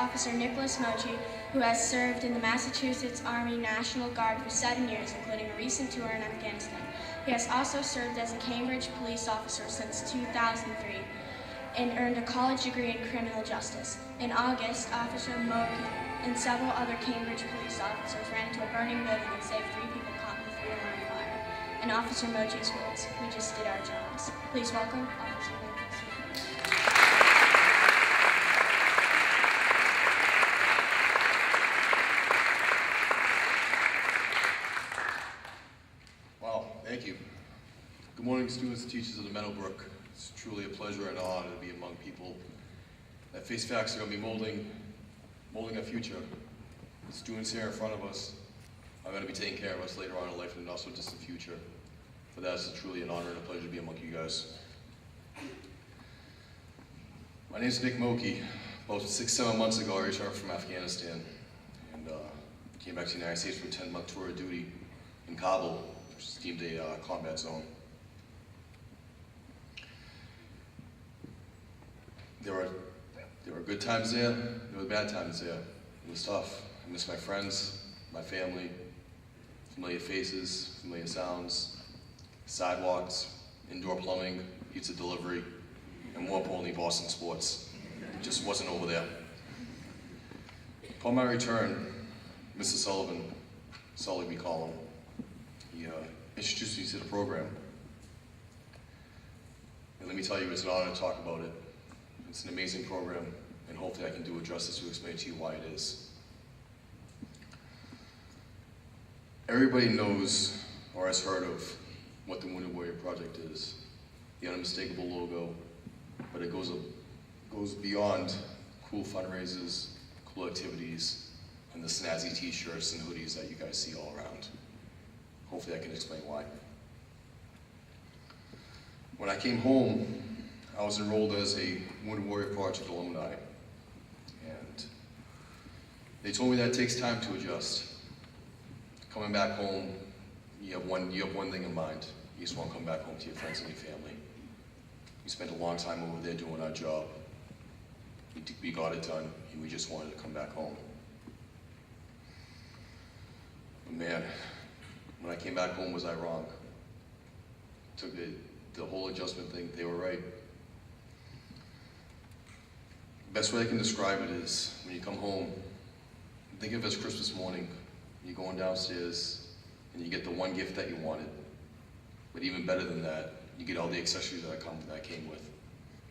Officer Nicholas Mochi, who has served in the Massachusetts Army National Guard for 7 years, including a recent tour in Afghanistan. He has also served as a Cambridge police officer since 2003 and earned a college degree in criminal justice. In August, Officer Mochi and several other Cambridge police officers ran into a burning building and saved 3 people caught in the 3-alarm fire. In Officer Mochi's words, "We just did our jobs." Please welcome Officer Mochi. Thank you. Good morning, students and teachers of the Meadowbrook. It's truly a pleasure and an honor to be among people that face facts that are going to be molding our future. The students here in front of us are going to be taking care of us later on in life and in the not so distant future. For that, it's truly an honor and a pleasure to be among you guys. My name is Nick Mochi. About 6-7 months ago, I returned from Afghanistan and came back to the United States for a 10-month tour of duty in Kabul, which is deemed a combat zone. There were good times there, there were bad times there. It was tough. I miss my friends, my family, familiar faces, familiar sounds, sidewalks, indoor plumbing, pizza delivery, and more importantly, Boston sports. It just wasn't over there. Upon my return, Mr. Sullivan, Sully we call him, he introduced me to the program. And let me tell you, it's an honor to talk about it. It's an amazing program, and hopefully I can do it justice to explain to you why it is. Everybody knows or has heard of what the Wounded Warrior Project is, the unmistakable logo, but it goes beyond cool fundraisers, cool activities, and the snazzy t-shirts and hoodies that you guys see all around. Hopefully I can explain why. When I came home, I was enrolled as a Wounded Warrior Project alumni, and they told me that it takes time to adjust. Coming back home, you have one thing in mind. You just want to come back home to your friends and your family. We spent a long time over there doing our job. We got it done, and we just wanted to come back home. But man, when I came back home, was I wrong? Took the whole adjustment thing, they were right. Best way I can describe it is, when you come home, think of it as Christmas morning. You're going downstairs, and you get the one gift that you wanted. But even better than that, you get all the accessories that came with.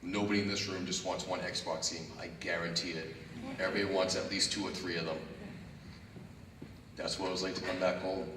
Nobody in this room just wants one Xbox game, I guarantee it. Everybody wants at least 2 or 3 of them. That's what it was like to come back home.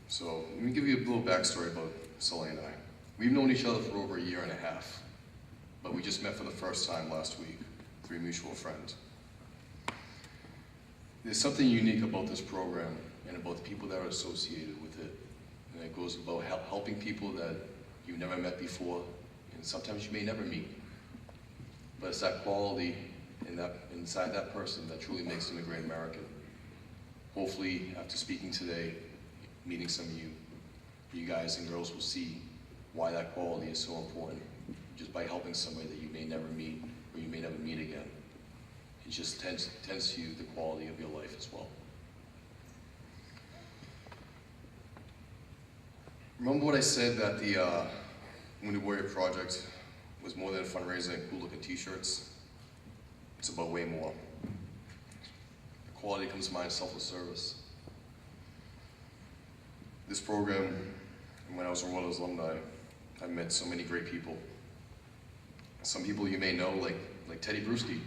So, let me give you a little backstory about Sully and I. We've known each other for over 1.5 years, but we just met for the first time last week through a mutual friend. There's something unique about this program and about the people that are associated with it. And it goes about helping people that you've never met before, and sometimes you may never meet. But it's that quality inside that person that truly makes them a great American. Hopefully, after speaking today, meeting some of you guys and girls will see why that quality is so important, just by helping somebody that you may never meet or you may never meet again. It just tends to you the quality of your life as well. Remember what I said, that the Wounded Warrior Project was more than a fundraiser and cool looking t-shirts? It's about way more. The quality comes to mind, selfless service. This program, when I was enrolled as alumni, I met so many great people. Some people you may know, like Teddy Bruschi.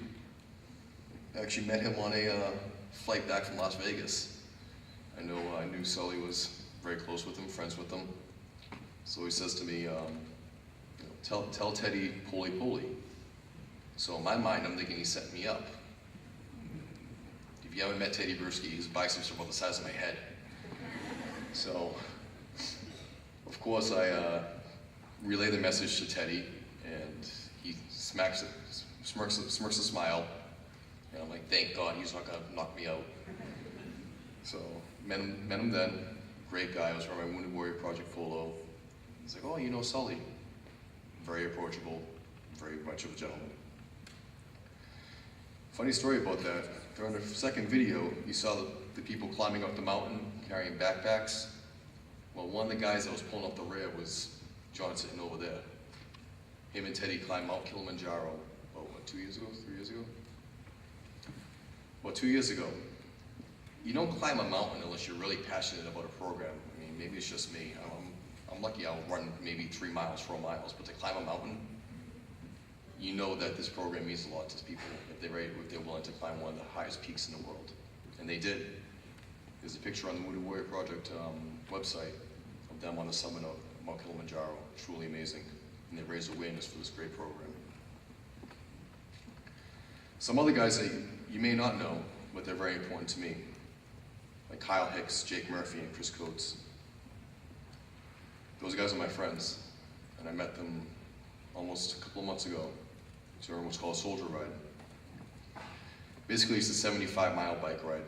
I actually met him on a flight back from Las Vegas. I knew Sully was very close with him, friends with him. So he says to me, tell Teddy Polly Polly. So in my mind, I'm thinking he set me up. If you haven't met Teddy Bruschi, his biceps are about the size of my head. So, of course, I relay the message to Teddy, and he smirks a smile, and I'm like, thank God he's not gonna knock me out. So, met him then, great guy. I was wearing my Wounded Warrior Project polo. He's like, oh, you know Sully. Very approachable, very much of a gentleman. Funny story about that, during the second video, you saw the people climbing up the mountain, carrying backpacks. Well, one of the guys that was pulling up the rear was John sitting over there. Him and Teddy climbed Mount Kilimanjaro, what, 2 years ago, 3 years ago? Well, 2 years ago. You don't climb a mountain unless you're really passionate about a program. I mean, maybe it's just me. I'm lucky I'll run maybe 3 miles, 4 miles, but to climb a mountain, you know that this program means a lot to people if they're willing to climb one of the highest peaks in the world. And they did. There's a picture on the Wounded Warrior Project website of them on the summit of Mount Kilimanjaro. Truly amazing. And they raised awareness for this great program. Some other guys that you may not know, but they're very important to me, like Kyle Hicks, Jake Murphy, and Chris Coates. Those guys are my friends, and I met them almost a couple of months ago during what's called a soldier ride. Basically, it's a 75-mile bike ride,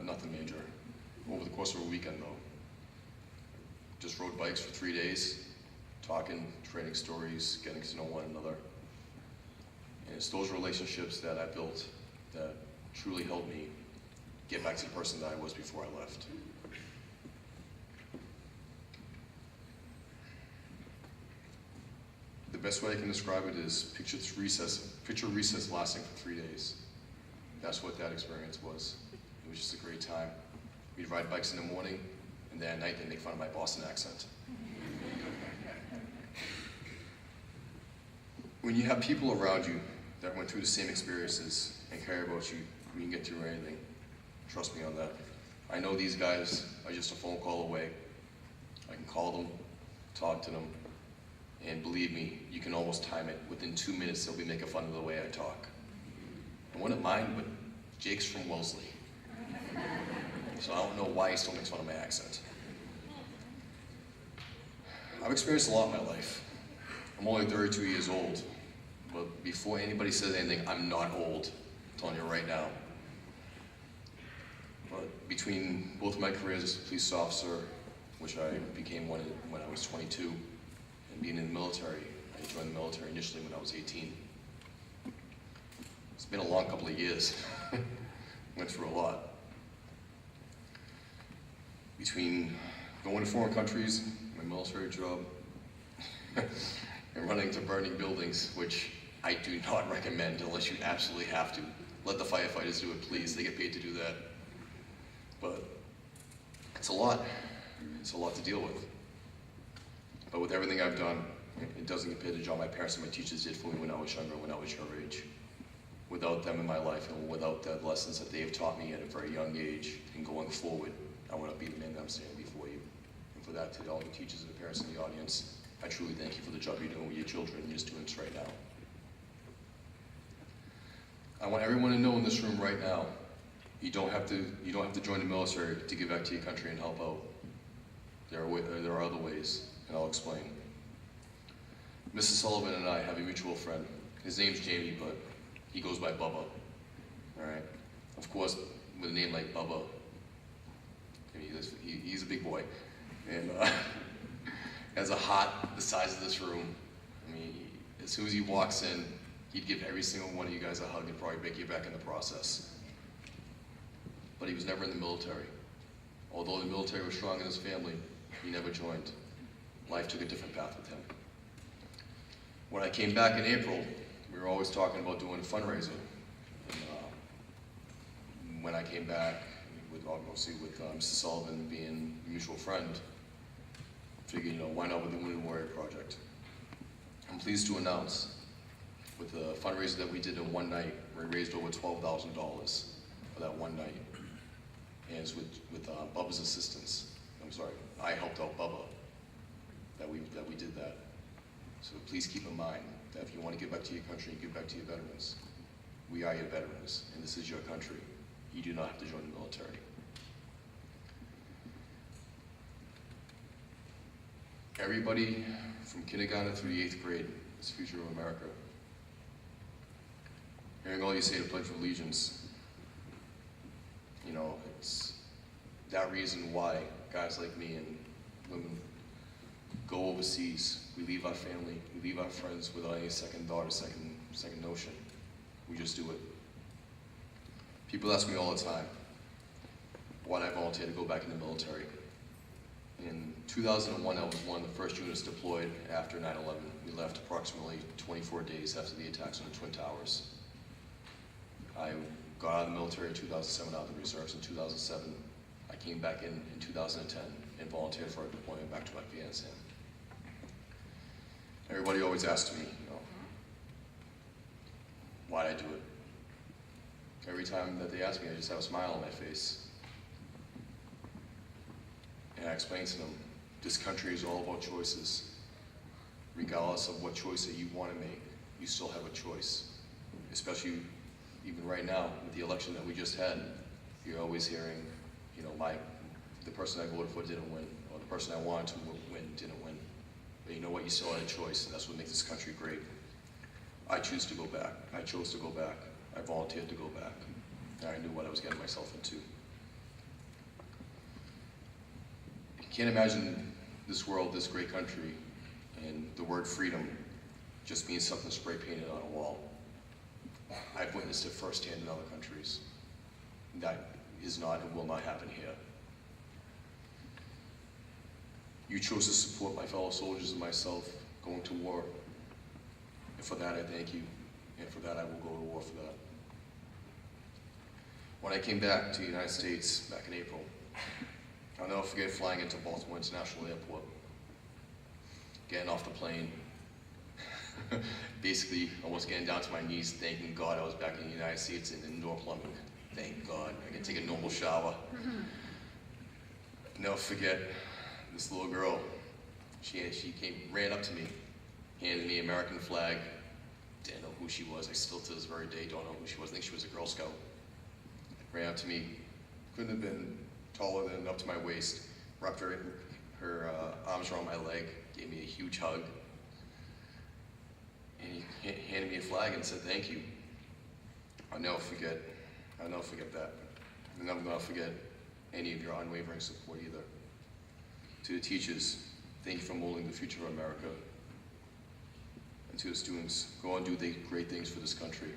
nothing major. Over the course of a weekend, though. Just rode bikes for 3 days, talking, trading stories, getting to know one another. And it's those relationships that I built that truly helped me get back to the person that I was before I left. The best way I can describe it is picture recess lasting for 3 days. That's what that experience was. It was just a great time. We'd ride bikes in the morning, and then at night they'd make fun of my Boston accent. When you have people around you that went through the same experiences and care about you, you can get through anything. Trust me on that. I know these guys are just a phone call away. I can call them, talk to them, and believe me, you can almost time it. Within 2 minutes, they'll be making fun of the way I talk. I wouldn't mind, but Jake's from Wellesley. So I don't know why he still makes fun of my accent. I've experienced a lot in my life. I'm only 32 years old, but before anybody says anything, I'm not old. I'm telling you right now. But between both of my careers as a police officer, which I became when I was 22, and being in the military, I joined the military initially when I was 18. It's been a long couple of years. Went through a lot. Between going to foreign countries, my military job, and running to burning buildings, which I do not recommend unless you absolutely have to. Let the firefighters do it, please. They get paid to do that. But it's a lot. It's a lot to deal with. But with everything I've done, it doesn't compare to the job my parents and my teachers did for me when I was younger, when I was your age. Without them in my life and without the lessons that they have taught me at a very young age and going forward, I would not be the man that I'm standing before you. And for that, to all the teachers and the parents in the audience, I truly thank you for the job you're doing with your children and your students right now. I want everyone to know in this room right now, you don't have to join the military to give back to your country and help out. There are other ways, and I'll explain. Mrs. Sullivan and I have a mutual friend. His name's Jamie, but he goes by Bubba. All right. Of course, with a name like Bubba, I mean, he's a big boy, and has a heart the size of this room. I mean, as soon as he walks in, he'd give every single one of you guys a hug and probably break you back in the process. But he was never in the military. Although the military was strong in his family, he never joined. Life took a different path with him. When I came back in April, we were always talking about doing a fundraiser. And, when I came back, obviously with Mrs. Sullivan being a mutual friend, figured, why not with the Wounded Warrior Project? I'm pleased to announce, with the fundraiser that we did in one night, we raised over $12,000 for that one night. And it's with Bubba's assistance. I'm sorry, I helped out Bubba that we did that. So please keep in mind that if you want to give back to your country, give back to your veterans. We are your veterans, and this is your country. You do not have to join the military. Everybody from kindergarten through the 8th grade is the future of America. Hearing all you say to Pledge of Allegiance, it's that reason why guys like me and women go overseas. We leave our family, we leave our friends without any second thought or second notion. We just do it. People ask me all the time, why did I volunteer to go back in the military? In 2001, I was one of the first units deployed after 9/11. We left approximately 24 days after the attacks on the Twin Towers. I got out of the military in 2007, out of the reserves in 2007. I came back in 2010 and volunteered for a deployment back to Afghanistan. Everybody always asks me, why did I do it? Every time that they ask me, I just have a smile on my face. And I explain to them, this country is all about choices. Regardless of what choice that you want to make, you still have a choice. Especially even right now, with the election that we just had, you're always hearing, the person I voted for didn't win, or the person I wanted to win didn't win. But you know what, you still had a choice, and that's what makes this country great. I choose to go back. I chose to go back. I volunteered to go back. And I knew what I was getting myself into. You can't imagine this world, this great country, and the word freedom just means something spray painted on a wall. I've witnessed it firsthand in other countries. That is not and will not happen here. You chose to support my fellow soldiers and myself going to war. And for that, I thank you. And for that, I will go to war for that. When I came back to the United States back in April, I'll never forget flying into Baltimore International Airport, getting off the plane, basically almost getting down to my knees, thanking God I was back in the United States in indoor plumbing. Thank God, I can take a normal shower. Never forget this little girl. She ran up to me, handed me an American flag. Didn't know who she was. I still to this very day don't know who she was. I think she was a Girl Scout. Ran up to me, couldn't have been taller than up to my waist. Wrapped her arms around my leg, gave me a huge hug, and he handed me a flag and said, "Thank you." I'll never forget that. And I'm gonna forget any of your unwavering support either. To the teachers, thank you for molding the future of America. And to the students, go and do the great things for this country.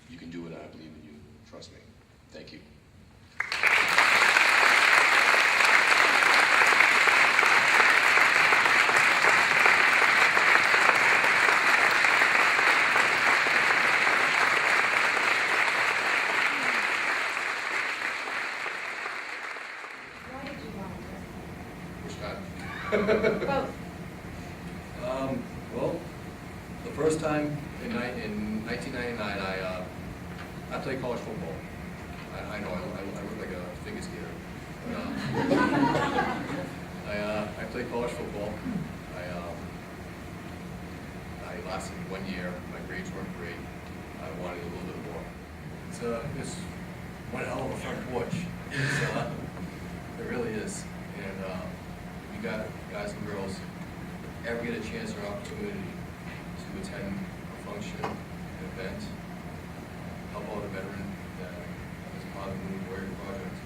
You can do it, and I believe in you. Trust me. Thank you. Both. Well, the first time in 1999, I played college football. I know I look like a figure skater. I played college football. I lasted 1 year. My grades weren't great. I wanted a little bit more. It's one hell of a front porch. It really is. And you got guys and girls ever get a chance or opportunity to attend a function, an event, help out a veteran that is part of the Wounded Warrior Project,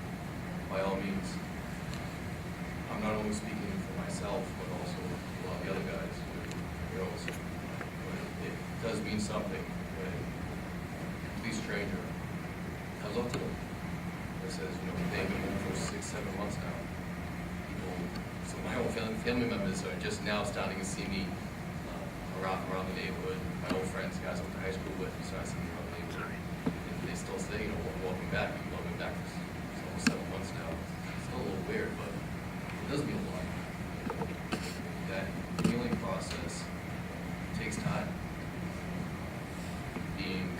by all means. I'm not only speaking for myself, but also a lot of the other guys and girls. It does mean something when a complete stranger comes up to them and says, they've been home for 6-7 months now. So my whole family members are just now starting to see me around the neighborhood. My old friends, guys I went to high school with, started seeing me around the neighborhood. And they still say, welcome back. You've been back for almost 7 months now. It's still a little weird, but it does mean a lot. That healing process takes time. Being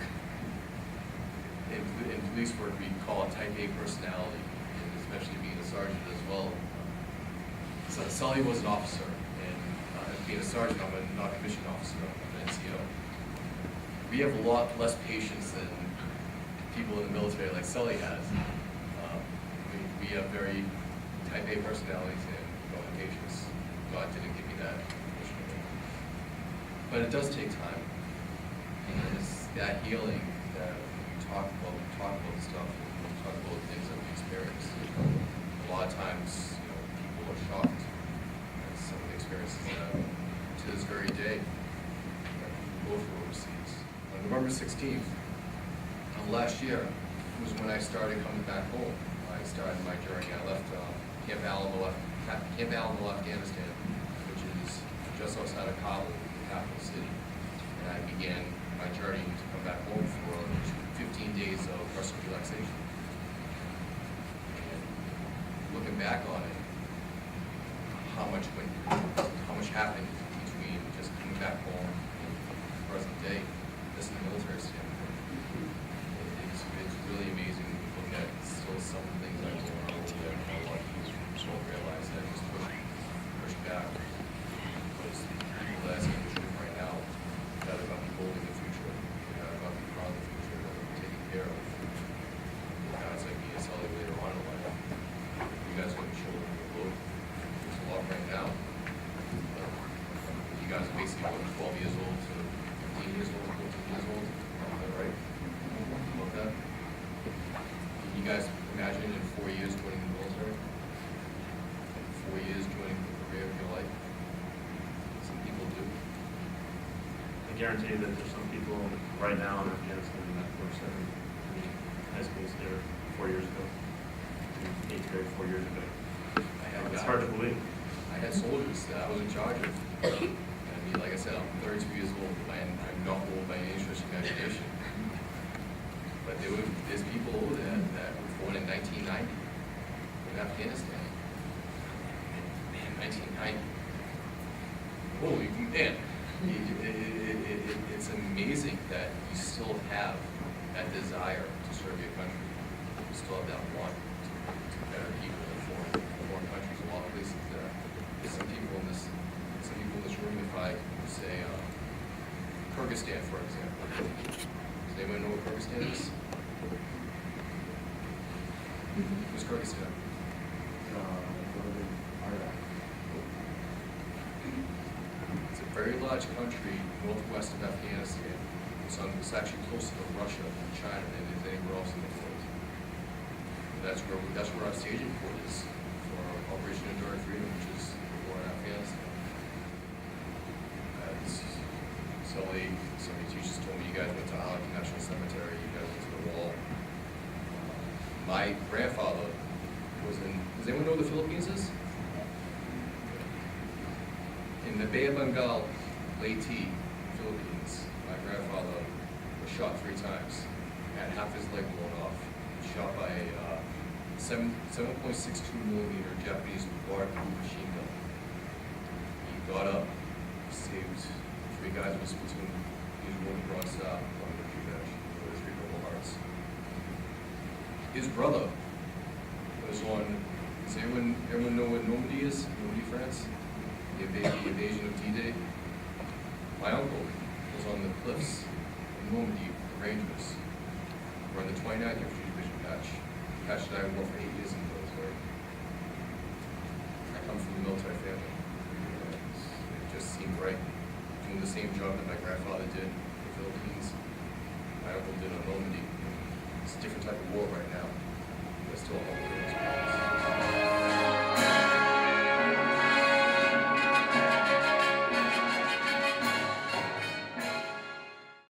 in police work, we call it type A personality, and especially being a sergeant as well. So Sully was an officer, and being a sergeant, I'm a non-commissioned officer, I'm an NCO. We have a lot less patience than people in the military like Sully has. We have very type A personalities and no patience. God didn't give me that, unfortunately. But it does take time. And it's that healing that we talk about the stuff, we talk about the things that we experience. A lot of times, people are shocked at some of the experiences that to this very day, both were overseas. On November 16th of last year was when I started coming back home. I started my journey. I left Camp Alamo, Afghanistan, which is just outside of Kabul, the capital city. And I began my journey to come back home for 15 days of rest and relaxation. And looking back on it, how much happened between just coming back home and the present day, just in the military standpoint. It's really amazing when you look at still some of the things that are going on over there. A lot of people don't realize that just push back. Because people that are in the truth right now, that are going to be holding the future, that are going to be proud of the future, that are taking care of guys like me and Sully later on in life. You guys are going to be shouldering the load. There's a lot right now. You guys are basically what, 12 years old to 15 years old, 14 years old. Is that right? About that? Can you guys imagine in 4 years joining the military? 4 years joining the career of your life? Some people do. I guarantee that there's some people right now in Afghanistan that were serving in high schools there 4 years ago, in 8th grade 4 years ago. It's hard to believe. I had soldiers that I was in charge of. I mean, like I said, I'm 32 years old, and I'm not old by any stretch of imagination. But there's people over there that were born in 1990 in Afghanistan. Man, 1990. Holy man. It's amazing that you still have that desire to serve your country. You still have that want to better people in foreign countries. A lot of places there. There's some people in this room, if I say Kyrgyzstan, for example. Does anyone know what Kyrgyzstan is? Who's Kyrgyzstan? It's a very large country northwest of Afghanistan. It's actually closer to Russia and China than it is anywhere else in the world. And that's where our staging port is for Operation Enduring Freedom, which is the war in Afghanistan. Some of the teachers told me you guys went to Arlington National Cemetery, you guys went to the wall. My grandfather was in, does anyone know where the Philippines is? In the Bay of Bengal, Leyte, Philippines, my grandfather was shot 3 times, had half his leg blown off, shot by a 7.62 millimeter Japanese waterproof machine gun. He got up, saved 3 guys with his platoon. He was one Bronze Star, one victory badge, with 3 Purple Hearts. His brother was on, does everyone know what Normandy is? Normandy, France? The invasion of D-Day. My uncle was on the cliffs in Normandy, the Rangers. We're on the 29th Infantry Division patch. The patch that I wore for 8 years in the military. I come from a military family. It just seemed right. Doing the same job that my grandfather did in the Philippines, my uncle did on Normandy. It's a different type of war right now. There's still a whole